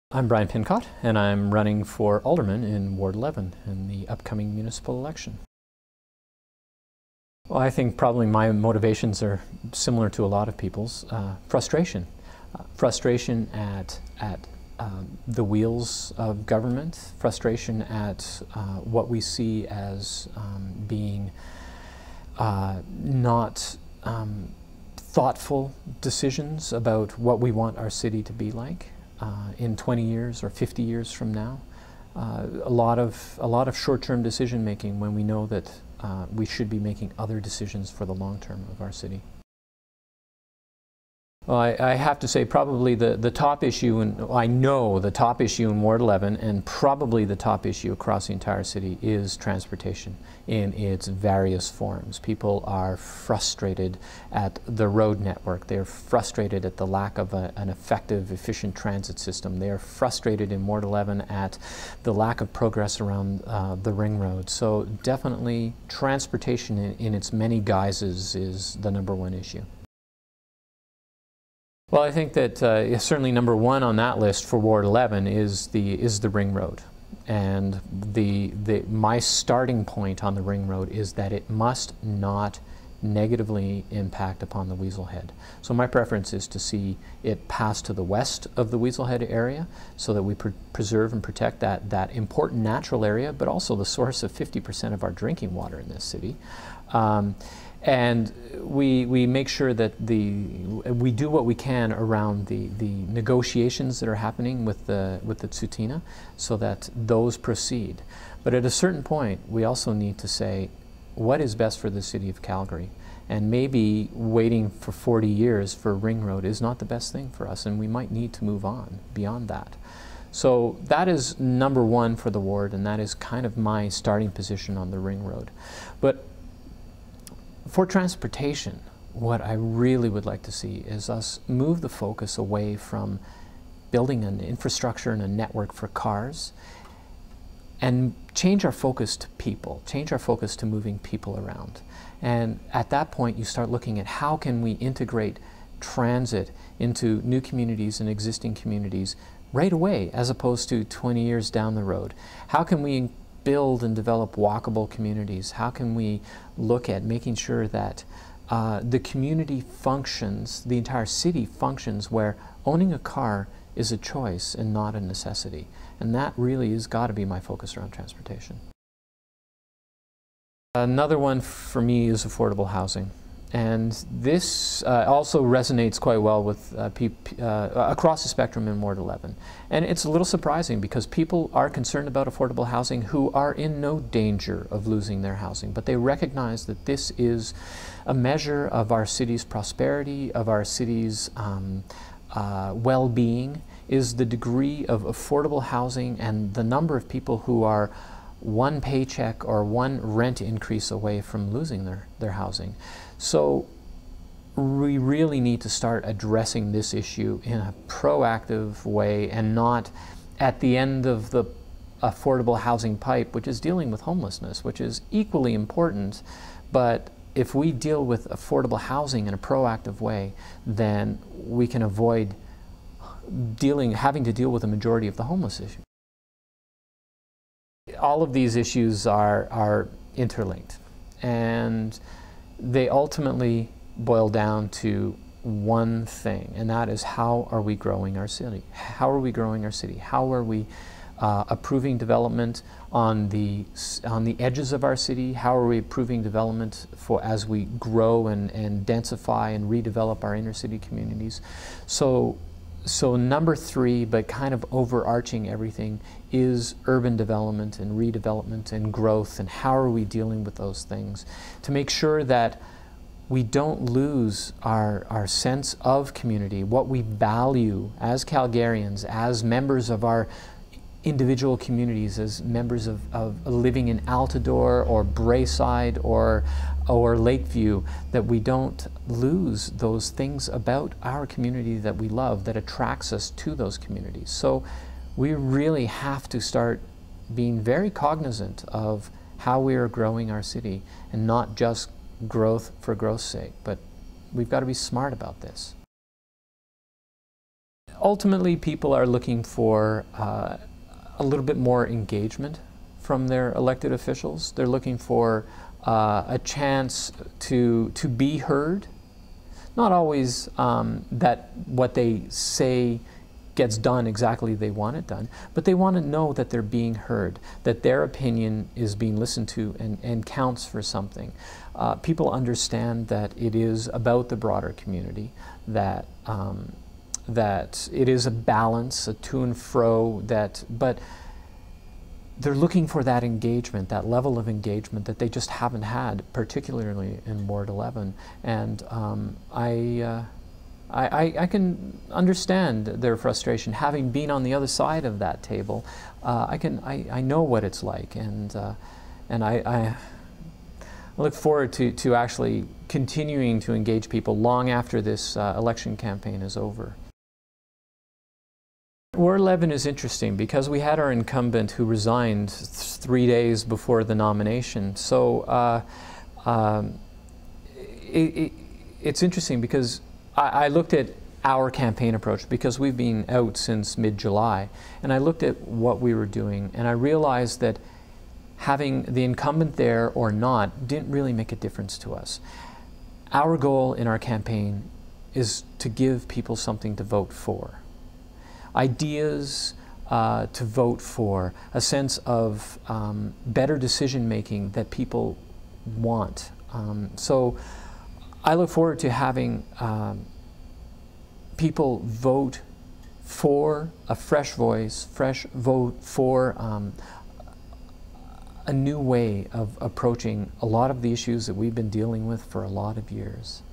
I'm Brian Pincott, and I'm running for Alderman in Ward 11 in the upcoming municipal election. Well, I think probably my motivations are similar to a lot of people's. Frustration. Frustration at the wheels of government, frustration at what we see as being not thoughtful decisions about what we want our city to be like in 20 years or 50 years from now. A lot of short-term decision making when we know that we should be making other decisions for the long term of our city. Well, I have to say probably the top issue, and I know the top issue in Ward 11 and probably the top issue across the entire city is transportation in its various forms. People are frustrated at the road network. They're frustrated at the lack of an effective, efficient transit system. They're frustrated in Ward 11 at the lack of progress around the ring road. So definitely transportation in its many guises is the #1 issue. Well, I think that certainly #1 on that list for Ward 11 is the ring road, and my starting point on the ring road is that it must not negatively impact upon the Weaselhead. So my preference is to see it pass to the west of the Weaselhead area, so that we preserve and protect that important natural area, but also the source of 50% of our drinking water in this city. And we make sure that we do what we can around the negotiations that are happening with the Tsutina, so that those proceed. But at a certain point, we also need to say what is best for the city of Calgary. And maybe waiting for 40 years for a ring road is not the best thing for us, and we might need to move on beyond that. So that is #1 for the ward, and that is kind of my starting position on the ring road. But for transportation, what I really would like to see is us move the focus away from building an infrastructure and a network for cars and change our focus to people, change our focus to moving people around. And at that point, you start looking at how can we integrate transit into new communities and existing communities right away, as opposed to 20 years down the road. How can we build and develop walkable communities? How can we look at making sure that the community functions, the entire city functions, where owning a car is a choice and not a necessity? And that really has got to be my focus around transportation. Another one for me is affordable housing. And this also resonates quite well with across the spectrum in Ward 11. And it's a little surprising because people are concerned about affordable housing who are in no danger of losing their housing, but they recognize that this is a measure of our city's prosperity, of our city's well-being, is the degree of affordable housing and the number of people who are one paycheck or one rent increase away from losing their housing. So we really need to start addressing this issue in a proactive way, and not at the end of the affordable housing pipe, which is dealing with homelessness, which is equally important. But if we deal with affordable housing in a proactive way, then we can avoid having to deal with the majority of the homeless issue. All of these issues are interlinked, and they ultimately boil down to one thing, and that is, how are we growing our city? How are we growing our city? How are we approving development on the edges of our city? How are we approving development as we grow and densify and redevelop our inner city communities? So #3, but kind of overarching everything, is urban development and redevelopment and growth, and how are we dealing with those things to make sure that we don't lose our sense of community, what we value as Calgarians, as members of our individual communities, as members of living in Altadore or Braeside or Lakeview, that we don't lose those things about our community that we love, that attracts us to those communities. So we really have to start being very cognizant of how we are growing our city, and not just growth for growth's sake, but we've got to be smart about this. ultimately, people are looking for a little bit more engagement from their elected officials. They're looking for a chance to be heard. Not always that what they say gets done exactly they want it done, but they want to know that they're being heard, that their opinion is being listened to and counts for something. People understand that it is about the broader community, that that it is a balance, a to and fro, but they're looking for that engagement, that level of engagement that they just haven't had, particularly in Ward 11. And I can understand their frustration, having been on the other side of that table. I know what it's like, and I look forward to actually continuing to engage people long after this election campaign is over. Ward 11 is interesting because we had our incumbent who resigned 3 days before the nomination. So it's interesting because I looked at our campaign approach, because we've been out since mid-July, and I looked at what we were doing, and I realized that having the incumbent there or not didn't really make a difference to us. Our goal in our campaign is to give people something to vote for. Ideas to vote for, a sense of better decision making that people want. So I look forward to having people vote for a fresh voice, vote for a new way of approaching a lot of the issues that we've been dealing with for a lot of years.